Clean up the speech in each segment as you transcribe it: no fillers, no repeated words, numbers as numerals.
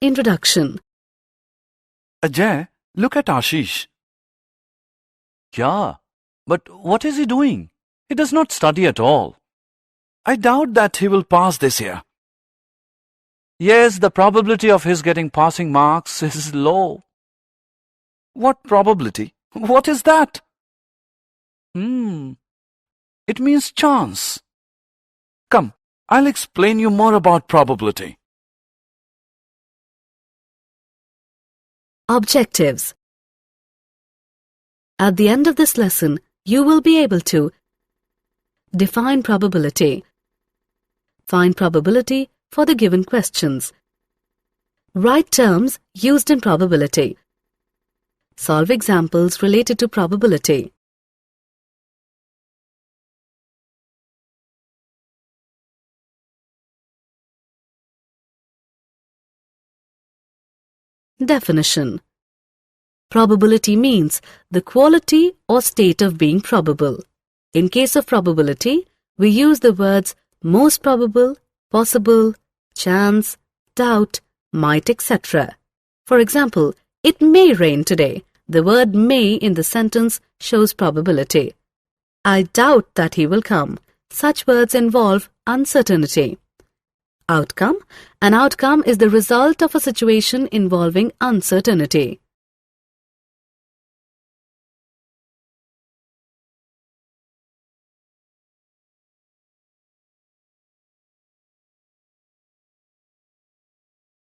Introduction. Ajay, look at Ashish. Yeah, but what is he doing? He does not study at all. I doubt that he will pass this year. Yes, the probability of his getting passing marks is low. What probability? What is that? It means chance. Come, I'll explain you more about probability. Objectives. At the end of this lesson, you will be able to define probability, find probability for the given questions, write terms used in probability, solve examples related to probability. Definition. Probability means the quality or state of being probable. In case of probability, we use the words most probable, possible, chance, doubt, might, etc. For example, it may rain today. The word may in the sentence shows probability. I doubt that he will come. Such words involve uncertainty. Outcome. An outcome is the result of a situation involving uncertainty.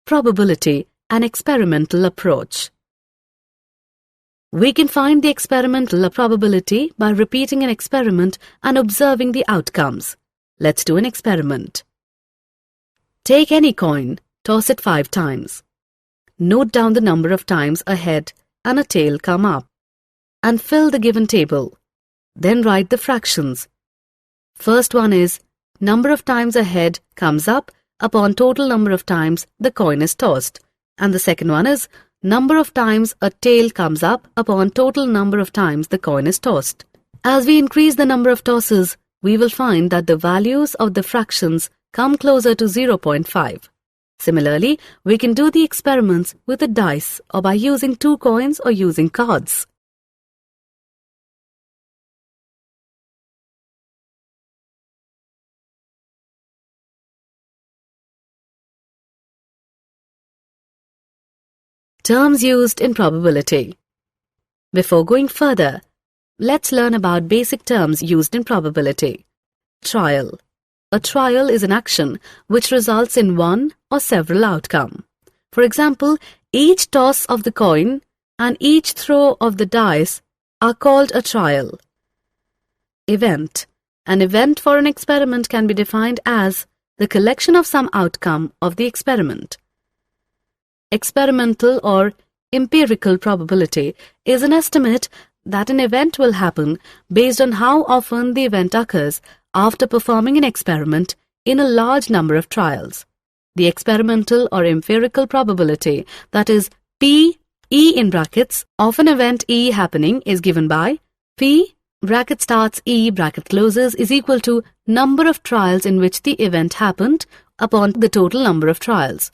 Probability, an experimental approach. We can find the experimental probability by repeating an experiment and observing the outcomes. Let's do an experiment. Take any coin, toss it 5 times. Note down the number of times a head and a tail come up, and fill the given table. Then write the fractions. First one is number of times a head comes up upon total number of times the coin is tossed, and the second one is number of times a tail comes up upon total number of times the coin is tossed. As we increase the number of tosses, we will find that the values of the fractions come closer to 0.5. Similarly, we can do the experiments with a dice or by using 2 coins or using cards. Terms used in probability. Before going further, let's learn about basic terms used in probability. Trial. A trial is an action which results in one or several outcomes. For example, each toss of the coin and each throw of the dice are called a trial. Event. An event for an experiment can be defined as the collection of some outcome of the experiment. Experimental or empirical probability is an estimate that an event will happen based on how often the event occurs after performing an experiment in a large number of trials. The experimental or empirical probability, that is P, E in brackets, of an event E happening is given by P, bracket starts E, bracket closes, is equal to number of trials in which the event happened upon the total number of trials.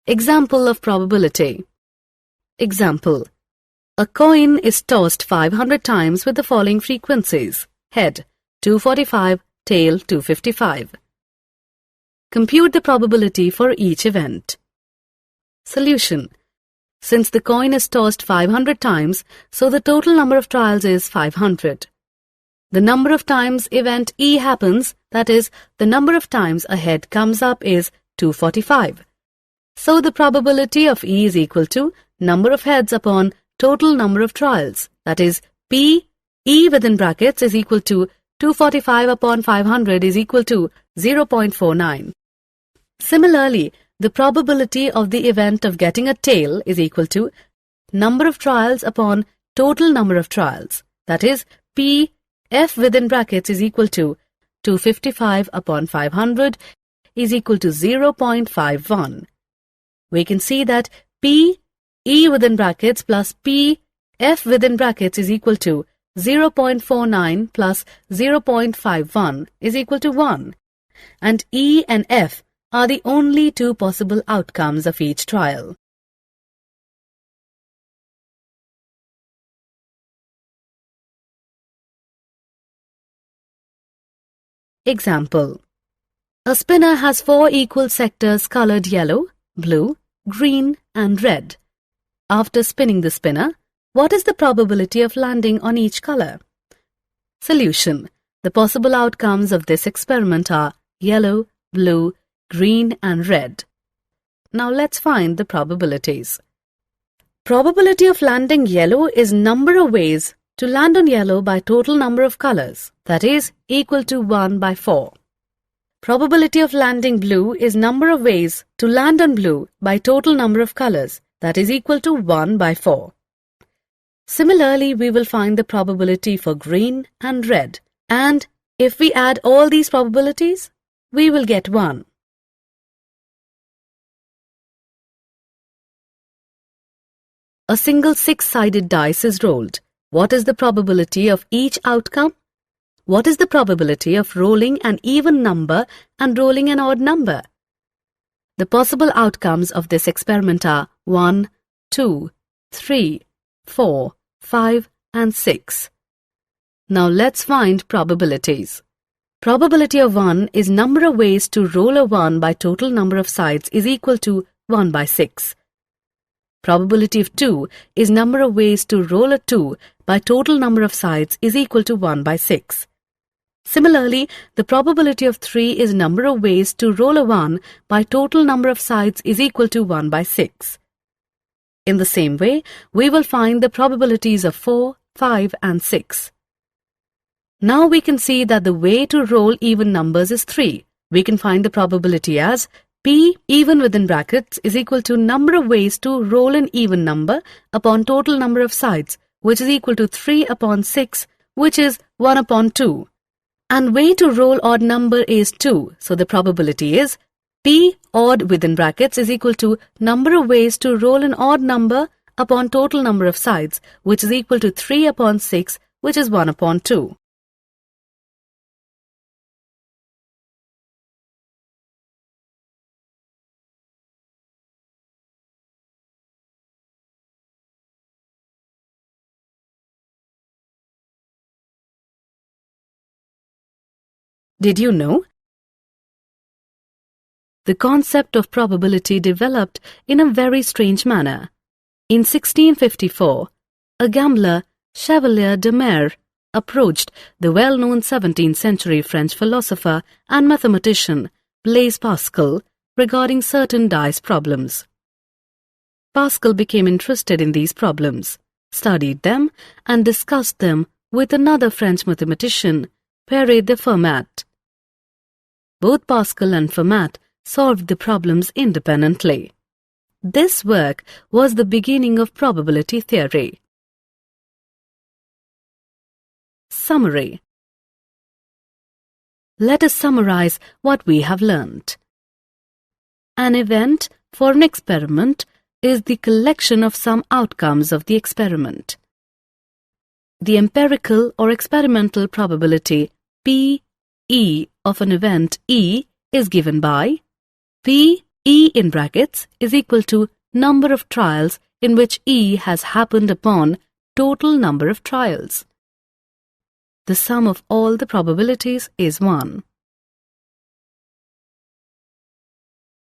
Example of probability. Example. A coin is tossed 500 times with the following frequencies. Head 245, tail 255. Compute the probability for each event. Solution. Since the coin is tossed 500 times, so the total number of trials is 500. The number of times event E happens, that is, the number of times a head comes up is 245. So the probability of E is equal to number of heads upon total number of trials, that is, P, E within brackets is equal to 245 upon 500 is equal to 0.49. Similarly, the probability of the event of getting a tail is equal to number of trials upon total number of trials. That is, P F within brackets is equal to 255 upon 500 is equal to 0.51. We can see that P E within brackets plus P F within brackets is equal to 0.49 plus 0.51 is equal to 1. And E and F are the only two possible outcomes of each trial. Example. A spinner has 4 equal sectors colored yellow, blue, green and red. After spinning the spinner, what is the probability of landing on each color? Solution. The possible outcomes of this experiment are yellow, blue, green and red. Now let's find the probabilities. Probability of landing yellow is number of ways to land on yellow by total number of colors, that is, equal to 1 by 4. Probability of landing blue is number of ways to land on blue by total number of colors, that is equal to 1 by 4. Similarly, we will find the probability for green and red, and if we add all these probabilities, we will get 1. A single 6-sided dice is rolled. What is the probability of each outcome? What is the probability of rolling an even number and rolling an odd number? The possible outcomes of this experiment are 1, 2, 3, 4, 5 and 6. Now let's find probabilities. Probability of 1 is number of ways to roll a 1 by total number of sides is equal to 1 by 6. Probability of 2 is number of ways to roll a 2 by total number of sides is equal to 1 by 6. Similarly, the probability of 3 is number of ways to roll a 1 by total number of sides is equal to 1 by 6. In the same way, we will find the probabilities of 4, 5 and 6. Now we can see that the way to roll even numbers is 3. We can find the probability as P even within brackets is equal to number of ways to roll an even number upon total number of sides, which is equal to 3 upon 6, which is 1 upon 2. And way to roll odd number is 2, so the probability is P odd within brackets is equal to number of ways to roll an odd number upon total number of sides, which is equal to 3 upon 6, which is 1 upon 2. Did you know? The concept of probability developed in a very strange manner. In 1654, a gambler, Chevalier de Mere, approached the well-known 17th century French philosopher and mathematician Blaise Pascal regarding certain dice problems. Pascal became interested in these problems, studied them, and discussed them with another French mathematician, Pierre de Fermat. Both Pascal and Fermat solved the problems independently. This work was the beginning of probability theory. Summary. Let us summarize what we have learnt. An event for an experiment is the collection of some outcomes of the experiment. The empirical or experimental probability P(E) of an event E is given by P(E) in brackets is equal to number of trials in which E has happened upon total number of trials. The sum of all the probabilities is 1.